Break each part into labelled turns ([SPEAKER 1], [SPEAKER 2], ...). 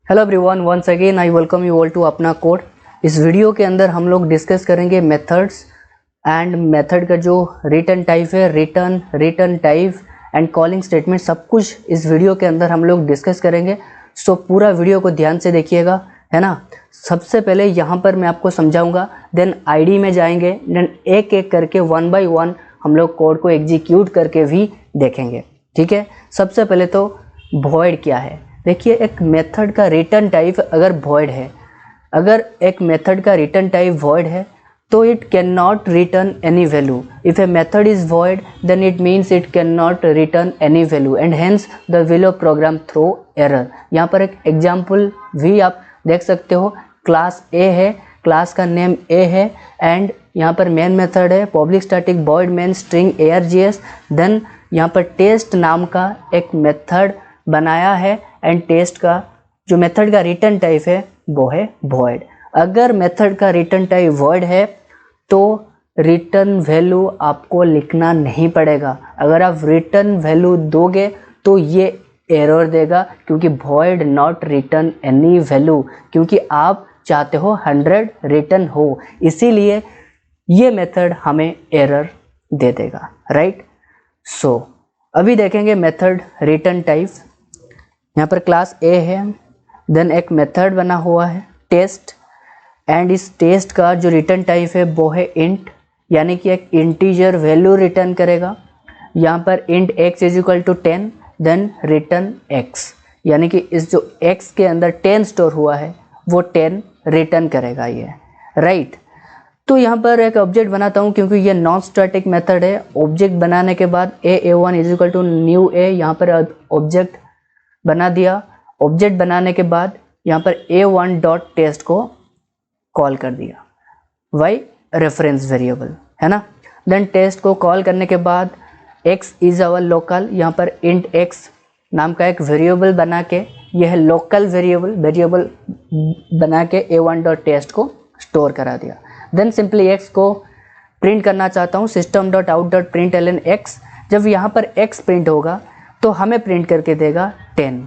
[SPEAKER 1] Hello everyone, once again I welcome you all to अपना code. इस वीडियो के अंदर हम लोग डिस्कस करेंगे मेथड्स एंड मेथड का जो रिटर्न टाइप है, return type and calling statement, सब कुछ इस वीडियो के अंदर हम लोग डिस्कस करेंगे। सो पूरा वीडियो को ध्यान से देखिएगा, है ना। सबसे पहले यहाँ पर मैं आपको समझाऊंगा, देन आईडी में जाएंगे, देन एक एक करके वन बाय वन हम लोग कोड को एग्जीक्यूट करके भी देखेंगे, ठीक है। सबसे पहले तो वॉइड क्या है, देखिए एक मेथड का रिटर्न टाइप अगर वॉइड है, अगर एक मेथड का रिटर्न टाइप वॉइड है तो it can not return any value. If a method is void then it means it can not return any value and hence the will of program throw error. यहाँ पर एक example भी आप देख सकते हो। क्लास ए है, class का नेम ए है एंड यहाँ पर मेन मेथड है public static void main string args। Then यहाँ पर टेस्ट नाम का एक मेथड बनाया है एंड टेस्ट का जो मेथड का रिटर्न टाइप है वो है वॉइड। अगर मेथड का रिटर्न टाइप वॉइड है तो रिटर्न वैल्यू आपको लिखना नहीं पड़ेगा। अगर आप रिटर्न वैल्यू दोगे तो ये एरर देगा, क्योंकि void not return any value, क्योंकि आप चाहते हो 100 रिटर्न हो, इसीलिए ये मेथड हमें एरर दे देगा, राइट। सो अभी देखेंगे मेथड रिटर्न टाइप। यहाँ पर क्लास ए है, देन एक मेथड बना हुआ है टेस्ट एंड इस टेस्ट का जो रिटर्न टाइप है वो है इंट, यानी कि एक इंटीजर वैल्यू रिटर्न करेगा। यहाँ पर int x is equal to 10 then return x, यानी कि इस जो x के अंदर 10 स्टोर हुआ है वो 10 रिटर्न करेगा ये, राइट। तो यहाँ पर एक ऑब्जेक्ट बनाता हूँ, क्योंकि ये नॉन स्टैटिक मेथड है। ऑब्जेक्ट बनाने के बाद a1 is equal to new a, यहाँ पर ऑब्जेक्ट बना दिया। ऑब्जेक्ट बनाने के बाद यहाँ पर a1 डॉट टेस्ट को कॉल कर दिया, वाई रेफरेंस वेरिएबल, है ना। देन टेस्ट को कॉल करने के बाद x इज अवर लोकल, यहाँ पर इंट x नाम का एक वेरिएबल बना के, यह है लोकल वेरिएबल बना के a1 डॉट टेस्ट को स्टोर करा दिया। देन सिंपली x को प्रिंट करना चाहता हूँ, system dot out dot print L x। जब यहाँ पर x प्रिंट होगा तो हमें प्रिंट करके देगा 10।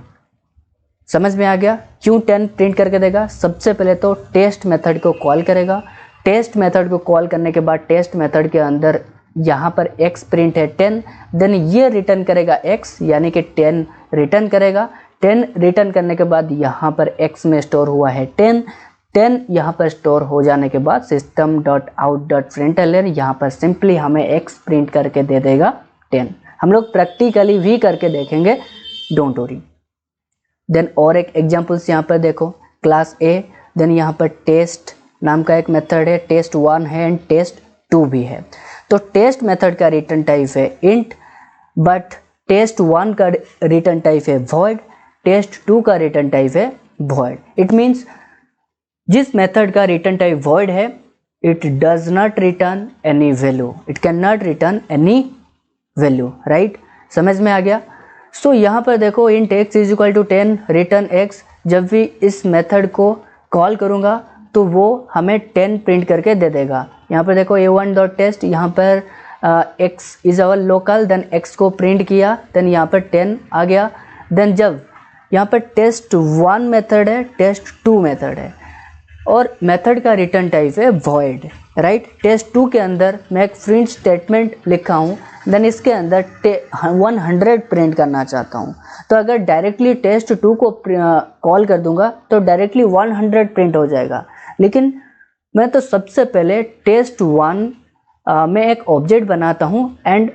[SPEAKER 1] समझ में आ गया क्यों 10 प्रिंट करके देगा। सबसे पहले तो टेस्ट मेथड को कॉल करेगा, टेस्ट मेथड को कॉल करने के बाद टेस्ट मेथड के अंदर यहाँ पर x प्रिंट है 10, देन ये रिटर्न करेगा x, यानी कि 10 रिटर्न करेगा। 10 रिटर्न करने के बाद यहाँ पर x में स्टोर हुआ है 10 यहाँ पर स्टोर हो जाने के बाद system dot out dot print L यहाँ पर सिंपली हमें x प्रिंट करके दे देगा 10। हम लोग प्रैक्टिकली भी करके देखेंगे, डोंट वरी। देन और एक एग्जांपल्स यहाँ पर देखो, क्लास ए, देन यहाँ पर टेस्ट नाम का एक मेथड है, टेस्ट 1 है एंड टेस्ट 2 भी है। तो टेस्ट मेथड का रिटर्न टाइप है इंट, बट टेस्ट 1 का रिटर्न टाइप है वॉइड, टेस्ट 2 का रिटर्न टाइप है वॉइड। इट मीन्स जिस मेथड का रिटर्न टाइप वॉइड है it does not return any value, it can not return any value, right. समझ में आ गया। सो यहाँ पर देखो int x is equal to 10 return x, जब भी इस मेथड को कॉल करूँगा तो वो हमें 10 प्रिंट करके दे देगा। यहाँ पर देखो a1 डॉट टेस्ट, यहाँ पर x is our local, then x को प्रिंट किया, देन यहाँ पर 10 आ गया। देन जब यहाँ पर टेस्ट 1 मेथड है, टेस्ट 2 मेथड है और मेथड का रिटर्न टाइप है वॉइड, राइट। टेस्ट 2 के अंदर मैं एक प्रिंट स्टेटमेंट लिखा हूँ, देन इसके अंदर 100 प्रिंट करना चाहता हूँ। तो अगर डायरेक्टली टेस्ट 2 को कॉल कर दूंगा तो डायरेक्टली 100 प्रिंट हो जाएगा, लेकिन मैं तो सबसे पहले टेस्ट 1 में एक ऑब्जेक्ट बनाता हूँ and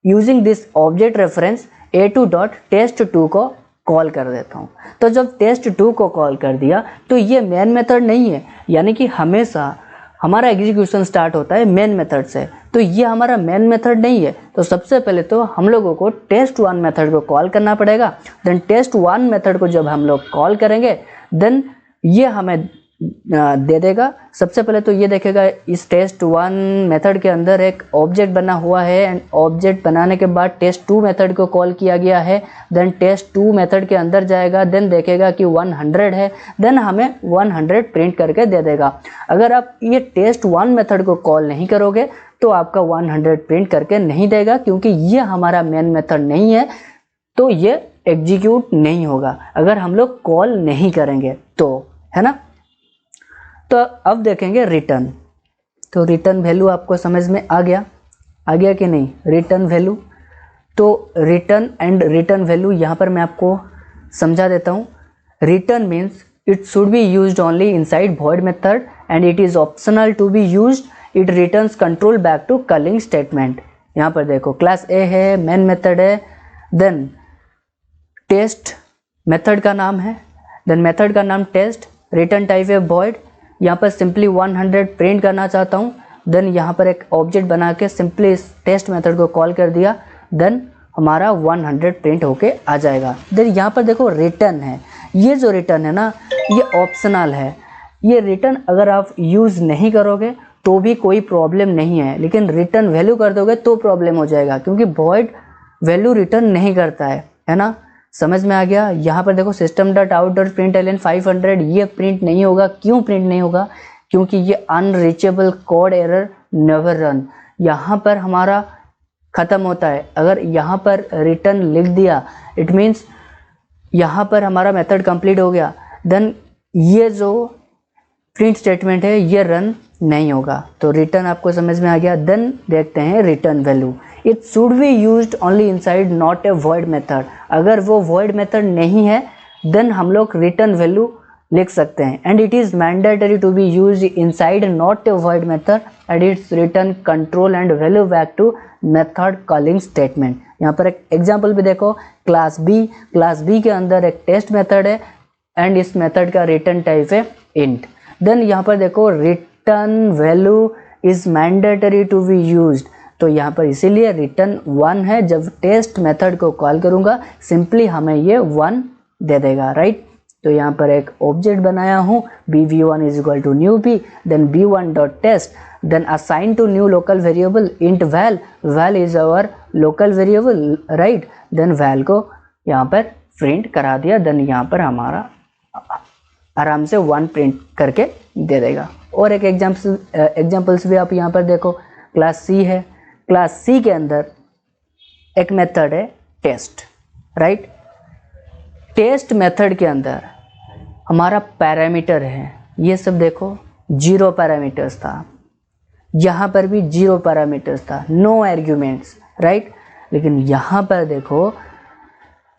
[SPEAKER 1] using this object reference a2 dot test 2 को कॉल कर देता हूँ। तो जब टेस्ट 2 को कॉल कर दिया तो ये मेन मेथड नहीं है, यानी कि हमेशा हमारा एग्जीक्यूशन स्टार्ट होता है मेन मेथड से, तो ये हमारा मेन मेथड नहीं है। तो सबसे पहले तो हम लोगों को टेस्ट 1 मेथड को कॉल करना पड़ेगा। देन टेस्ट 1 मेथड को जब हम लोग कॉल करेंगे देन ये हमें दे देगा। सबसे पहले तो ये देखेगा इस टेस्ट 1 मेथड के अंदर एक ऑब्जेक्ट बना हुआ है एंड ऑब्जेक्ट बनाने के बाद टेस्ट 2 मेथड को कॉल किया गया है। देन टेस्ट 2 मेथड के अंदर जाएगा, देन देखेगा कि 100 है, देन हमें 100 प्रिंट करके दे देगा। अगर आप ये टेस्ट 1 मेथड को कॉल नहीं करोगे तो आपका 100 प्रिंट करके नहीं देगा, क्योंकि ये हमारा मेन मेथड नहीं है, तो ये एग्जीक्यूट नहीं होगा अगर हम लोग कॉल नहीं करेंगे तो, है ना। तो अब देखेंगे रिटर्न। तो रिटर्न वैल्यू आपको समझ में आ गया कि नहीं, रिटर्न वैल्यू। तो रिटर्न एंड रिटर्न वैल्यू यहाँ पर मैं आपको समझा देता हूँ। Return means it should be used only inside void method and it is optional to be used, it returns control back to calling statement. यहाँ पर देखो क्लास ए है, मेन मेथड है, देन टेस्ट मेथड का नाम है, then method का नाम टेस्ट, रिटर्न टाइप है void। यहाँ पर सिंपली 100 प्रिंट करना चाहता हूँ, देन यहाँ पर एक ऑब्जेक्ट बना के सिंपली इस टेस्ट मेथड को कॉल कर दिया, देन हमारा 100 प्रिंट होके आ जाएगा। देन यहाँ पर देखो रिटर्न है, ये जो रिटर्न है ना ये ऑप्शनल है। ये रिटर्न अगर आप यूज़ नहीं करोगे तो भी कोई प्रॉब्लम नहीं है, लेकिन रिटर्न वैल्यू कर दोगे तो प्रॉब्लम हो जाएगा, क्योंकि void वैल्यू रिटर्न नहीं करता है ना। समझ में आ गया। यहाँ पर देखो system dot out dot println 500 ये प्रिंट नहीं होगा। क्यों प्रिंट नहीं होगा? क्योंकि ये unreachable code error never run, यहाँ पर हमारा ख़त्म होता है। अगर यहाँ पर रिटर्न लिख दिया इट मीन्स यहाँ पर हमारा मेथड कंप्लीट हो गया, देन ये जो प्रिंट स्टेटमेंट है ये रन नहीं होगा। तो रिटर्न आपको समझ में आ गया। देन देखते हैं return value. It should be used only inside not a void method. अगर वो void मेथड नहीं है देन हम लोग रिटर्न वैल्यू लिख सकते हैं। And it is mandatory to be use inside not a void method and it's return control and value back to method calling statement. यहाँ पर एक एग्जाम्पल भी देखो, क्लास बी के अंदर एक टेस्ट मेथड है एंड इस मेथड का रिटर्न टाइप है इंट। देन यहाँ पर देखो return value is mandatory to be used, तो यहाँ पर इसीलिए रिटर्न 1 है। जब टेस्ट मेथड को कॉल करूँगा सिंपली हमें ये 1 दे देगा, राइट। तो यहाँ पर एक ऑब्जेक्ट बनाया हूँ bv1 is equal to new b, then b1 dot test, then assign to new local variable int val is our local variable, right. Then val को यहाँ पर प्रिंट करा दिया, देन यहाँ पर हमारा आराम से 1 प्रिंट करके दे देगा। और एक एग्जाम्पल्स भी आप यहाँ पर देखो, क्लास सी है, क्लास सी के अंदर एक मेथड है टेस्ट, राइट। टेस्ट मेथड के अंदर हमारा पैरामीटर है, ये सब देखो 0 पैरामीटर्स था, यहाँ पर भी 0 पैरामीटर्स था, नो आर्ग्यूमेंट्स, राइट। लेकिन यहाँ पर देखो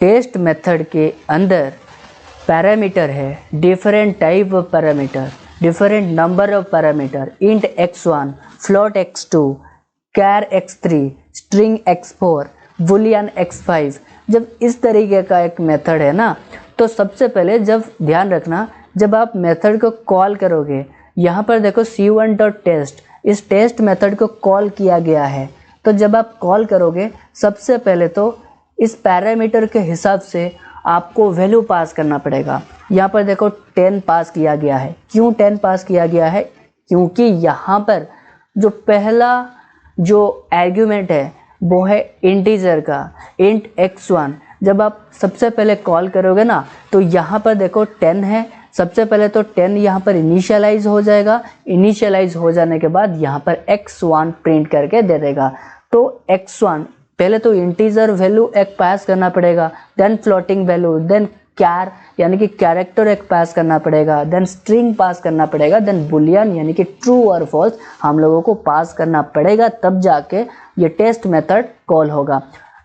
[SPEAKER 1] टेस्ट मेथड के अंदर पैरामीटर है, different type of parameter, different number of parameter, int x1, float x2, char x3, string x4, boolean x5। जब इस तरीके का एक मेथड है ना, तो सबसे पहले जब ध्यान रखना जब आप मेथड को कॉल करोगे, यहाँ पर देखो c1 डॉट टेस्ट, इस टेस्ट मेथड को कॉल किया गया है। तो जब आप कॉल करोगे सबसे पहले तो इस पैरामीटर के हिसाब से आपको वैल्यू पास करना पड़ेगा। यहाँ पर देखो 10 पास किया गया है। क्यों 10 पास किया गया है? क्योंकि यहाँ पर जो पहला जो आर्ग्यूमेंट है वो है इंटीजर का, इंट x1। जब आप सबसे पहले कॉल करोगे ना तो यहाँ पर देखो 10 है, सबसे पहले तो 10 यहाँ पर इनिशियलाइज हो जाएगा, इनिशियलाइज हो जाने के बाद यहाँ पर x1 प्रिंट करके दे देगा। तो x1 पहले तो इंटीजर वैल्यू एक पास करना पड़ेगा, देन फ्लोटिंग वैल्यू, देन कैर यानी कि कैरेक्टर एक पास करना पड़ेगा, देन स्ट्रिंग पास करना पड़ेगा, देन बुलियन यानी कि ट्रू और फॉल्स हम लोगों को पास करना पड़ेगा, तब जाके ये टेस्ट मेथड कॉल होगा,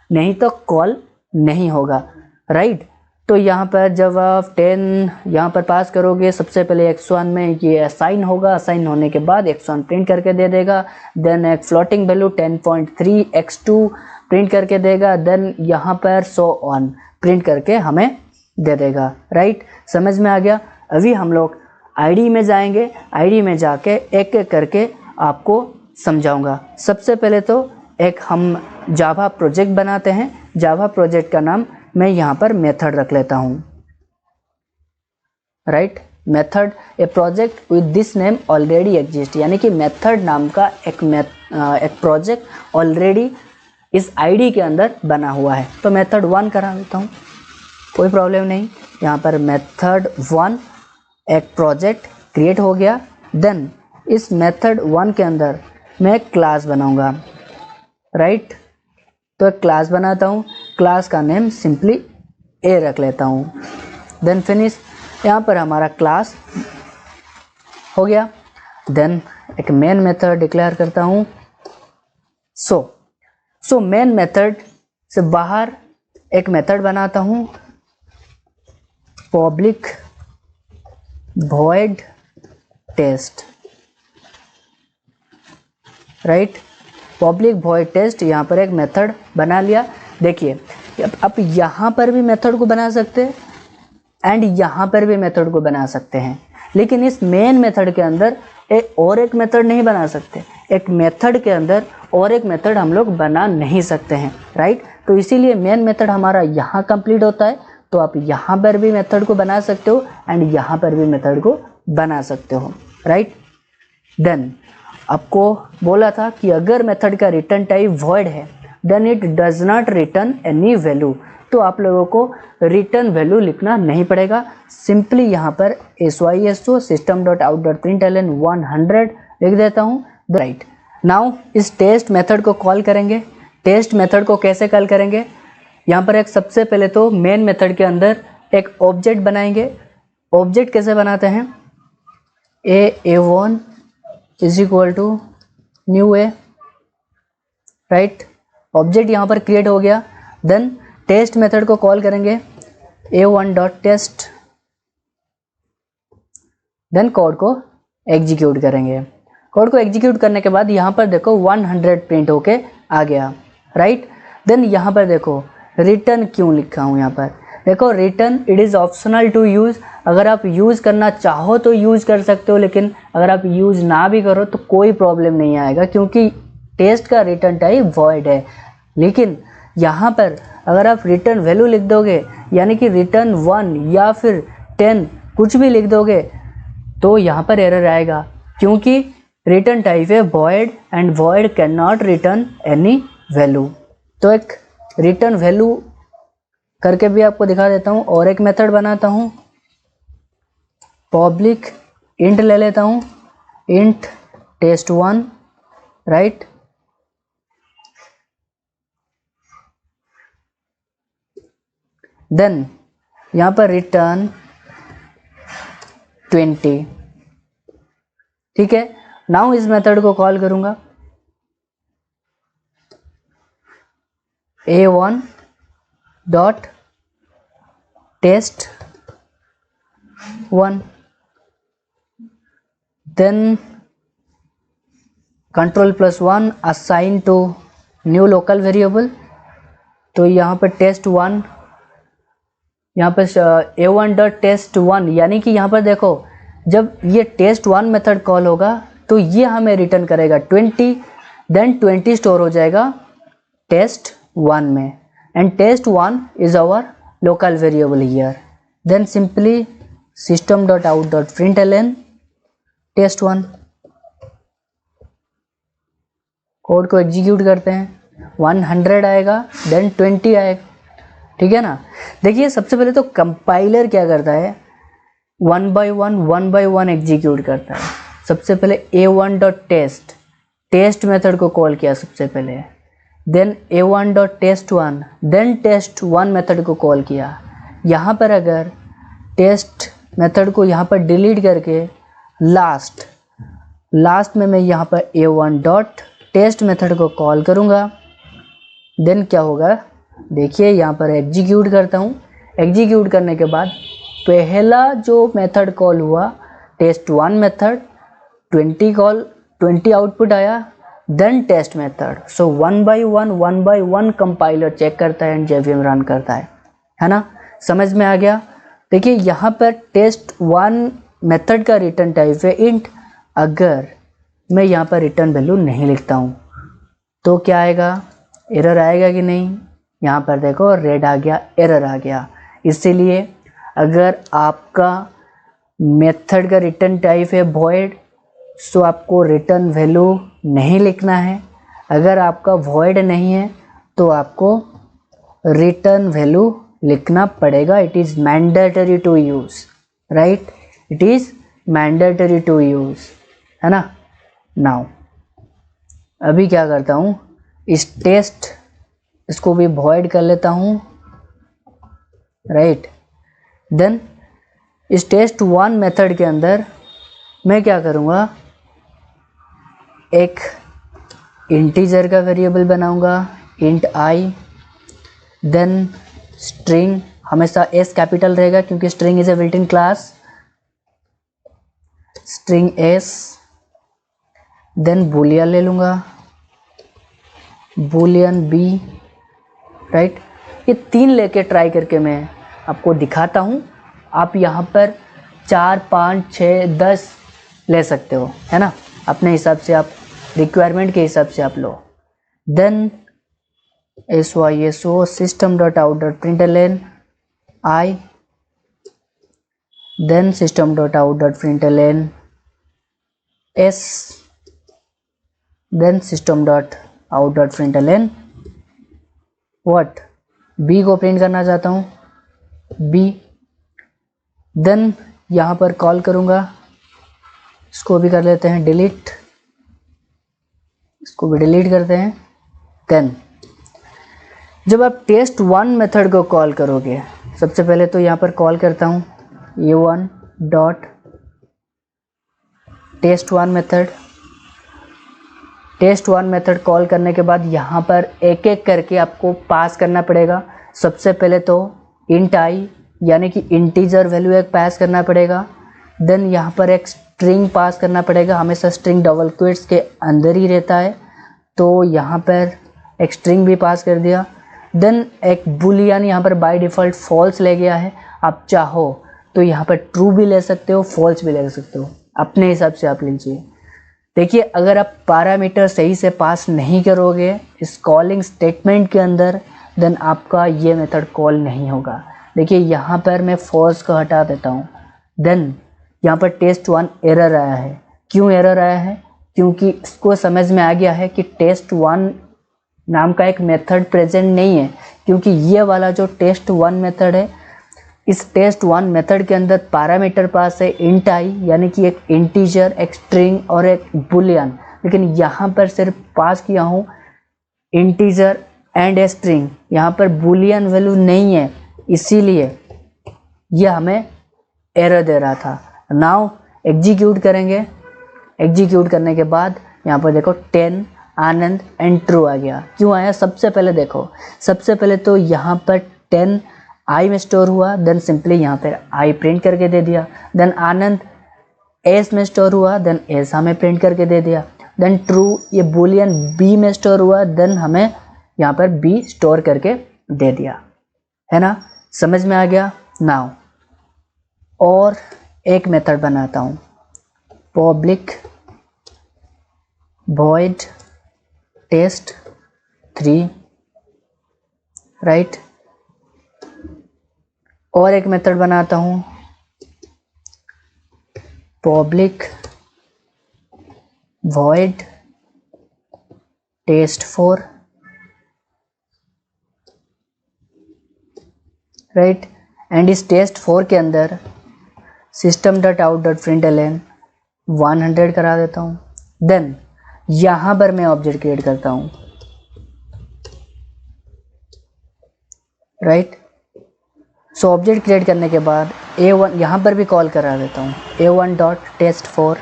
[SPEAKER 1] नहीं तो कॉल नहीं होगा, राइट। तो यहाँ पर जब आप 10 यहाँ पर पास करोगे सबसे पहले x1 में ये असाइन होगा, असाइन होने के बाद x1 प्रिंट करके दे देगा, देन एक फ्लोटिंग वैल्यू 10.3 x2 प्रिंट करके देगा, देन यहाँ पर सो ऑन प्रिंट करके हमें दे देगा, राइट। समझ में आ गया। अभी हम लोग आईडी में जाएंगे, आईडी में जाके एक एक करके आपको समझाऊंगा। सबसे पहले तो एक हम जावा प्रोजेक्ट बनाते हैं, जावा प्रोजेक्ट का नाम मैं यहाँ पर मेथड रख लेता हूँ, right. Method A project with this name already exist, यानी कि मेथड नाम का एक प्रोजेक्ट ऑलरेडी इस आईडी के अंदर बना हुआ है। तो मेथड 1 करा देता हूँ, कोई प्रॉब्लम नहीं। यहाँ पर मेथड 1 एक प्रोजेक्ट क्रिएट हो गया। देन इस मेथड 1 के अंदर मैं एक क्लास बनाऊंगा, राइट। तो एक क्लास बनाता हूँ, क्लास का नेम सिंपली ए रख लेता हूँ। देन फिनिश, यहाँ पर हमारा क्लास हो गया। देन एक मेन मेथड डिक्लेयर करता हूँ। सो मेन मेथड से बाहर एक मेथड बनाता हूँ, public void test, right. Public void test, यहाँ पर एक मेथड बना लिया। देखिए अब यहाँ पर भी मेथड को बना सकते हैं एंड यहाँ पर भी मेथड को बना सकते हैं, लेकिन इस मेन मेथड के अंदर और एक मेथड नहीं बना सकते। एक मेथड के अंदर और एक मेथड हम लोग बना नहीं सकते हैं, राइट। तो इसीलिए मेन मेथड हमारा यहाँ कंप्लीट होता है, तो आप यहाँ पर भी मेथड को बना सकते हो एंड यहाँ पर भी मेथड को बना सकते हो, राइट। देन आपको बोला था कि अगर मेथड का रिटर्न टाइप void है then it does not return any value, तो आप लोगों को रिटर्न वैल्यू लिखना नहीं पड़ेगा। सिंपली यहाँ पर syso system.out.println 100 लिख देता हूँ, राइट। नाउ इस टेस्ट मेथड को कॉल करेंगे। टेस्ट मेथड को कैसे कॉल करेंगे, यहाँ पर एक सबसे पहले तो मेन मेथड के अंदर एक ऑब्जेक्ट बनाएंगे। ऑब्जेक्ट कैसे बनाते हैं, a1 is equal to new A, right. Object यहाँ पर क्रिएट हो गया। देन टेस्ट मेथड को कॉल करेंगे a1.test, देन कोड को एग्जीक्यूट करेंगे। कोड को एग्जीक्यूट करने के बाद यहाँ पर देखो 100 प्रिंट होके आ गया, राइट। देन यहाँ पर देखो रिटर्न क्यों लिखा हूँ, यहाँ पर देखो return it is optional to use. अगर आप यूज़ करना चाहो तो यूज़ कर सकते हो, लेकिन अगर आप यूज़ ना भी करो तो कोई प्रॉब्लम नहीं आएगा, क्योंकि टेस्ट का रिटर्न टाइप void है। लेकिन यहाँ पर अगर आप रिटर्न वैल्यू लिख दोगे, यानी कि रिटर्न 1 या फिर 10 कुछ भी लिख दोगे, तो यहाँ पर एरर आएगा, क्योंकि रिटर्न टाइप है void and void can not return any value. तो एक रिटर्न वैल्यू करके भी आपको दिखा देता हूँ, और एक मेथड बनाता हूँ, पब्लिक इंट ले लेता हूँ, इंट test1, राइट। देन यहाँ पर रिटर्न 20, ठीक है। नाउ इस मेथड को कॉल करूँगा, a1 dot test 1, then Ctrl+1 assign to new local variable. तो यहाँ पर test1, यहाँ पर a1.test1, यानी कि यहाँ पर देखो जब ये test1 मेथड कॉल होगा तो ये हमें रिटर्न करेगा 20, देन 20 स्टोर हो जाएगा test1 में, and test1 is our local variable here. Then simply system.out.println test1, code को एग्जीक्यूट करते हैं, 100 आएगा, देन 20 आएगा, ठीक है ना। देखिए सबसे पहले तो कंपाइलर क्या करता है, 1 by 1 एग्जीक्यूट करता है। सबसे पहले a1.test टेस्ट मेथड को कॉल किया सबसे पहले, then a1.test1, then test1 method को कॉल किया। यहाँ पर अगर टेस्ट मेथड को यहाँ पर डिलीट करके लास्ट में मैं यहाँ पर a1.test मेथड को कॉल करूँगा, देन क्या होगा देखिए, यहाँ पर एग्जीक्यूट करता हूँ। एग्जीक्यूट करने के बाद पहला जो मेथड कॉल हुआ test1 मेथड, 20 आउटपुट आया, then test method. So 1 by 1 compiler check करता है एंड जेवीएम रन करता है ना। समझ में आ गया। देखिए यहाँ पर test1 मेथड का रिटर्न टाइप है इंट। अगर मैं यहाँ पर रिटर्न वैल्यू नहीं लिखता हूँ तो क्या आएगा, एरर आएगा कि नहीं। यहाँ पर देखो रेड आ गया, एरर आ गया। इसीलिए अगर आपका मेथड का रिटर्न टाइप है void, सो आपको रिटर्न वैल्यू नहीं लिखना है। अगर आपका void नहीं है तो आपको रिटर्न वैल्यू लिखना पड़ेगा। It is mandatory to use, right, it is mandatory to use, है ना। नाउ अभी क्या करता हूँ, इस टेस्ट इसको भी void कर लेता हूँ, राइट। देन इस test1 मेथड के अंदर मैं क्या करूँगा, एक इंटीजर का वेरिएबल बनाऊँगा int I, देन स्ट्रिंग, हमेशा s कैपिटल रहेगा क्योंकि string is a built in class, string s, then boolean ले लूँगा, बूलियन b, राइट। ये 3 लेके ट्राई करके मैं आपको दिखाता हूँ। आप यहाँ पर 4, 5, 6, 10 ले सकते हो, है ना, अपने हिसाब से, आप रिक्वायरमेंट के हिसाब से आप लो। Then SYSO system.out.println I, then system.out.println S, then system.out.println what, B को प्रिंट करना चाहता हूँ B, देन यहाँ पर कॉल करूँगा, इसको भी कर लेते हैं डिलीट, इसको भी डिलीट करते हैं। देन जब आप test1 मेथड को कॉल करोगे, सबसे पहले तो यहाँ पर कॉल करता हूँ a1 dot test1 method. test1 method call करने के बाद यहाँ पर एक एक करके आपको पास करना पड़ेगा। सबसे पहले तो int I यानी कि इंटीजर वैल्यू एक पास करना पड़ेगा। देन यहाँ पर एक स्ट्रिंग पास करना पड़ेगा, हमेशा स्ट्रिंग डबल क्विट्स के अंदर ही रहता है, तो यहाँ पर एक स्ट्रिंग भी पास कर दिया। देन एक बूलियन यहाँ पर बाय डिफ़ॉल्ट फॉल्स ले गया है, आप चाहो तो यहाँ पर ट्रू भी ले सकते हो, फॉल्स भी ले सकते हो, अपने हिसाब से आप लीजिए। देखिए, अगर आप पैरामीटर सही से पास नहीं करोगे इस कॉलिंग स्टेटमेंट के अंदर, देन आपका ये मेथड कॉल नहीं होगा। देखिए यहाँ पर मैं फॉल्स को हटा देता हूँ। देन यहाँ पर test1 एरर आया है। क्यों एरर आया है? क्योंकि इसको समझ में आ गया है कि test1 नाम का एक मेथड प्रेजेंट नहीं है, क्योंकि ये वाला जो test1 मेथड है, इस test1 मेथड के अंदर पैरामीटर पास है int I यानी कि एक इंटीजर, एक स्ट्रिंग और एक बुलियन, लेकिन यहाँ पर सिर्फ पास किया हूँ इंटीजर एंड ए स्ट्रिंग, यहाँ पर बुलियन वैल्यू नहीं है, इसीलिए ये हमें एरर दे रहा था। नाउ एग्जीक्यूट करेंगे, एग्जीक्यूट करने के बाद यहाँ पर देखो 10 आनंद एंड ट्रू आ गया। क्यों आया? सबसे पहले देखो, सबसे पहले तो यहाँ पर 10 I में स्टोर हुआ, देन सिंपली यहाँ पर I प्रिंट करके दे दिया। देन आनंद S में स्टोर हुआ, देन S हमें प्रिंट करके दे दिया। देन ट्रू, ये बुलियन B में स्टोर हुआ, देन हमें यहाँ पर B स्टोर करके दे दिया, है ना, समझ में आ गया। नाउ और एक मेथड बनाता हूँ, पब्लिक void test3, राइट। और एक मेथड बनाता हूँ public void test4, right. And इस test4 के अंदर system.out.println 100 करा देता हूँ। देन यहाँ पर मैं ऑब्जेक्ट क्रिएट करता हूँ, राइट। सो ऑब्जेक्ट क्रिएट करने के बाद a1 यहाँ पर भी कॉल करा देता हूँ a1.test4।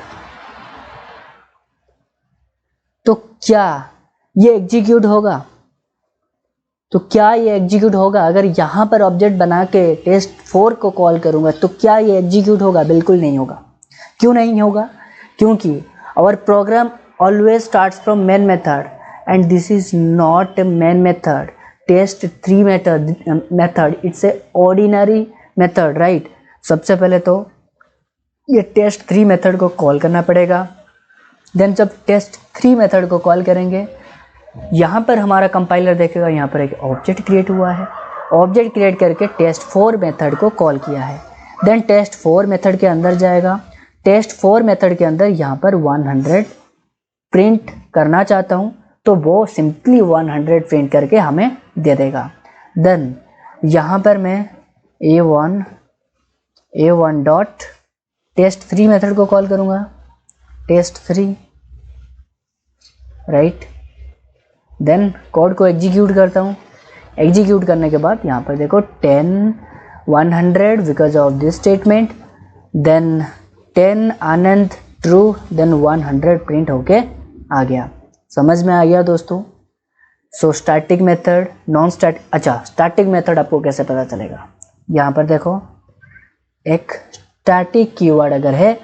[SPEAKER 1] तो क्या ये एग्जीक्यूट होगा? तो क्या ये एग्जीक्यूट होगा? अगर यहाँ पर ऑब्जेक्ट बना के test4 को कॉल करूँगा तो क्या ये एग्जीक्यूट होगा? बिल्कुल नहीं होगा। क्यों नहीं होगा? क्योंकि our program always starts from main method and this is not a main method, test3 method it's a ordinary method, right. सबसे पहले तो ये test3 मेथड को कॉल करना पड़ेगा। देन जब test3 मेथड को कॉल करेंगे, यहाँ पर हमारा कंपाइलर देखेगा यहाँ पर एक ऑब्जेक्ट क्रिएट हुआ है, ऑब्जेक्ट क्रिएट करके test4 मेथड को कॉल किया है। देन test4 मेथड के अंदर जाएगा, test4 मेथड के अंदर यहाँ पर 100 प्रिंट करना चाहता हूँ तो वो सिंपली 100 प्रिंट करके हमें दे देगा। देन यहाँ पर मैं a1 डॉट test3 मेथड को कॉल करूँगा, test3, राइट। देन कोड को एग्जीक्यूट करता हूँ, एग्जीक्यूट करने के बाद यहाँ पर देखो 10 100 because of this statement, then 10 Anand true, then 100 print होके आ गया। समझ में आ गया दोस्तों। So static method, non static, अच्छा स्टैटिक मेथड आपको कैसे पता चलेगा, यहाँ पर देखो एक स्टैटिक कीवर्ड अगर है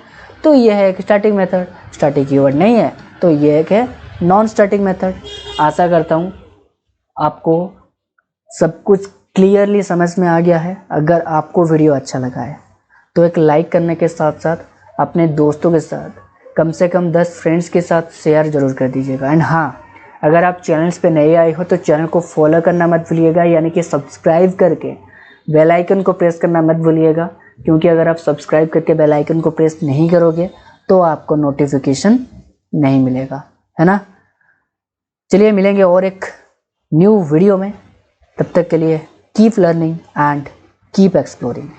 [SPEAKER 1] तो ये है एक स्टैटिक मेथड, स्टैटिक कीवर्ड नहीं है तो ये एक है नॉन स्टैटिक मेथड। आशा करता हूँ आपको सब कुछ क्लियरली समझ में आ गया है। अगर आपको वीडियो अच्छा लगा है तो एक लाइक करने के साथ साथ अपने दोस्तों के साथ, कम से कम 10 फ्रेंड्स के साथ शेयर ज़रूर कर दीजिएगा। एंड हाँ, अगर आप चैनल्स पे नए आए हो तो चैनल को फॉलो करना मत भूलिएगा, यानी कि सब्सक्राइब करके बेल आइकन को प्रेस करना मत भूलिएगा, क्योंकि अगर आप सब्सक्राइब करके बेल आइकन को प्रेस नहीं करोगे तो आपको नोटिफिकेशन नहीं मिलेगा, है ना। चलिए मिलेंगे और एक न्यू वीडियो में, तब तक के लिए keep learning and keep exploring.